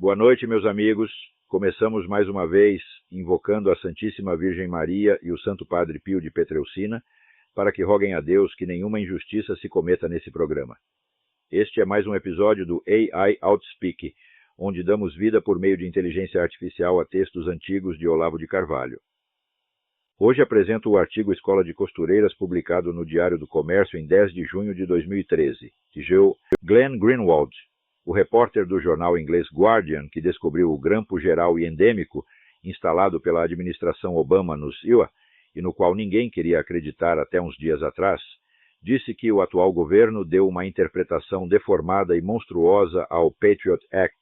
Boa noite, meus amigos. Começamos mais uma vez invocando a Santíssima Virgem Maria e o Santo Padre Pio de Petreucina para que roguem a Deus que nenhuma injustiça se cometa nesse programa. Este é mais um episódio do AI Outspeak, onde damos vida por meio de inteligência artificial a textos antigos de Olavo de Carvalho. Hoje apresento o artigo Escola de Costureiras, publicado no Diário do Comércio em 10 de junho de 2013, de Glenn Greenwald, o repórter do jornal inglês Guardian, que descobriu o grampo geral e endêmico instalado pela administração Obama nos USA, e no qual ninguém queria acreditar até uns dias atrás, disse que o atual governo deu uma interpretação deformada e monstruosa ao Patriot Act,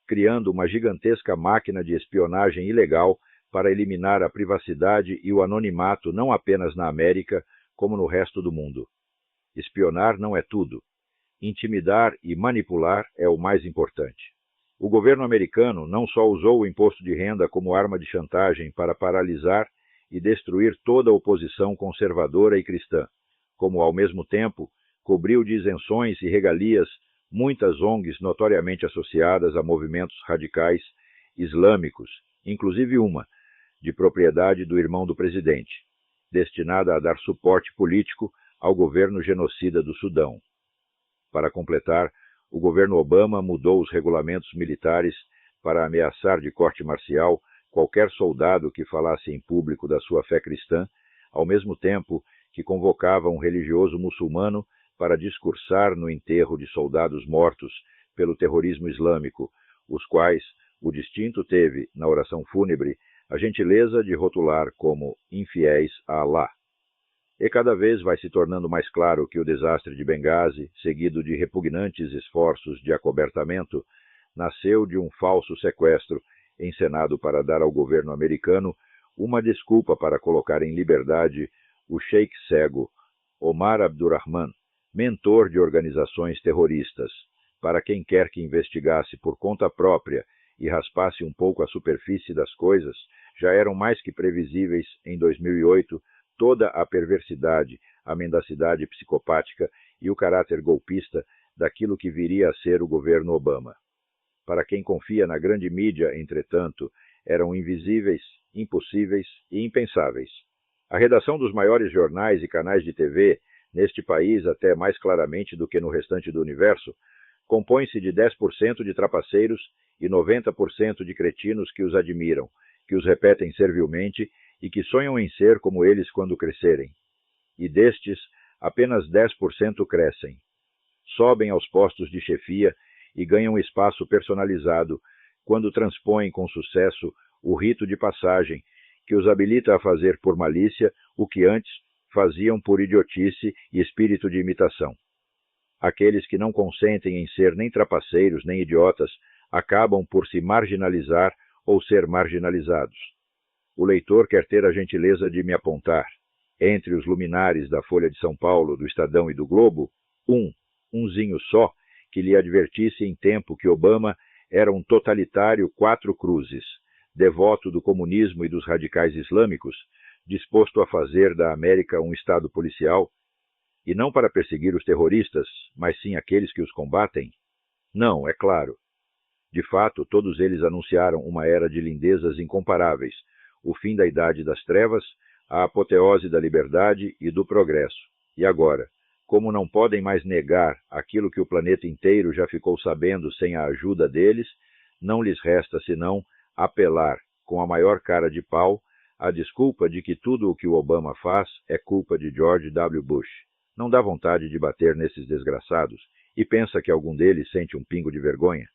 criando uma gigantesca máquina de espionagem ilegal para eliminar a privacidade e o anonimato não apenas na América, como no resto do mundo. Espionar não é tudo. Intimidar e manipular é o mais importante. O governo americano não só usou o imposto de renda como arma de chantagem para paralisar e destruir toda a oposição conservadora e cristã, como, ao mesmo tempo, cobriu de isenções e regalias muitas ONGs notoriamente associadas a movimentos radicais islâmicos, inclusive uma, de propriedade do irmão do presidente, destinada a dar suporte político ao governo genocida do Sudão. Para completar, o governo Obama mudou os regulamentos militares para ameaçar de corte marcial qualquer soldado que falasse em público da sua fé cristã, ao mesmo tempo que convocava um religioso muçulmano para discursar no enterro de soldados mortos pelo terrorismo islâmico, os quais o distinto teve, na oração fúnebre, a gentileza de rotular como infiéis a Alá. E cada vez vai se tornando mais claro que o desastre de Benghazi, seguido de repugnantes esforços de acobertamento, nasceu de um falso sequestro encenado para dar ao governo americano uma desculpa para colocar em liberdade o sheik cego Omar Abdurrahman, mentor de organizações terroristas, para quem quer que investigasse por conta própria e raspasse um pouco a superfície das coisas, já eram mais que previsíveis em 2008 toda a perversidade, a mendacidade psicopática e o caráter golpista daquilo que viria a ser o governo Obama. Para quem confia na grande mídia, entretanto, eram invisíveis, impossíveis e impensáveis. A redação dos maiores jornais e canais de TV, neste país até mais claramente do que no restante do universo, compõe-se de 10% de trapaceiros e 90% de cretinos que os admiram, que os repetem servilmente e que sonham em ser como eles quando crescerem. E destes, apenas 10% crescem. Sobem aos postos de chefia e ganham espaço personalizado quando transpõem com sucesso o rito de passagem que os habilita a fazer por malícia o que antes faziam por idiotice e espírito de imitação. Aqueles que não consentem em ser nem trapaceiros nem idiotas acabam por se marginalizar ou ser marginalizados. O leitor quer ter a gentileza de me apontar, entre os luminares da Folha de São Paulo, do Estadão e do Globo, umzinho só, que lhe advertisse em tempo que Obama era um totalitário quatro cruzes, devoto do comunismo e dos radicais islâmicos, disposto a fazer da América um Estado policial, e não para perseguir os terroristas, mas sim aqueles que os combatem? Não, é claro. De fato, todos eles anunciaram uma era de lindezas incomparáveis, o fim da Idade das Trevas, a apoteose da liberdade e do progresso. E agora, como não podem mais negar aquilo que o planeta inteiro já ficou sabendo sem a ajuda deles, não lhes resta senão apelar, com a maior cara de pau, à desculpa de que tudo o que o Obama faz é culpa de George W. Bush. Não dá vontade de bater nesses desgraçados e pensa que algum deles sente um pingo de vergonha?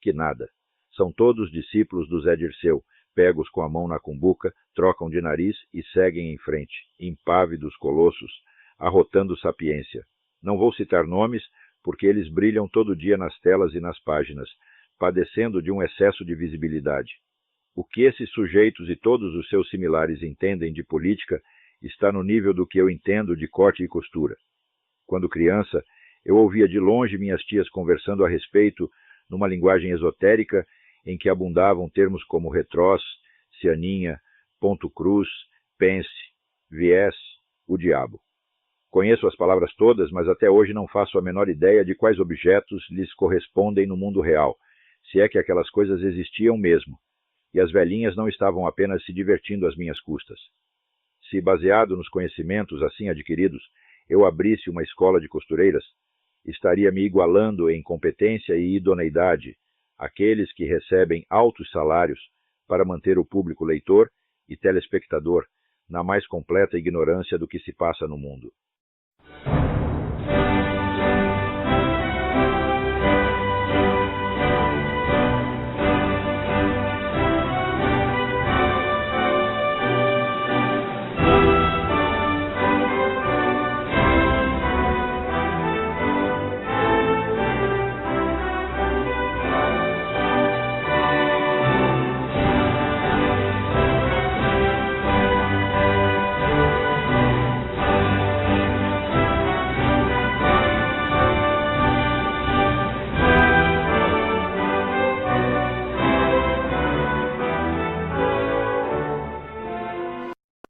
Que nada. São todos discípulos do Zé Dirceu, pegos com a mão na cumbuca, trocam de nariz e seguem em frente, impávidos colossos, arrotando sapiência. Não vou citar nomes, porque eles brilham todo dia nas telas e nas páginas, padecendo de um excesso de visibilidade. O que esses sujeitos e todos os seus similares entendem de política está no nível do que eu entendo de corte e costura. Quando criança, eu ouvia de longe minhas tias conversando a respeito numa linguagem esotérica em que abundavam termos como retrós, cianinha, ponto cruz, pense, viés, o diabo. Conheço as palavras todas, mas até hoje não faço a menor ideia de quais objetos lhes correspondem no mundo real, se é que aquelas coisas existiam mesmo, e as velhinhas não estavam apenas se divertindo às minhas custas. Se, baseado nos conhecimentos assim adquiridos, eu abrisse uma escola de costureiras, estaria me igualando em competência e idoneidade àqueles que recebem altos salários para manter o público leitor e telespectador na mais completa ignorância do que se passa no mundo.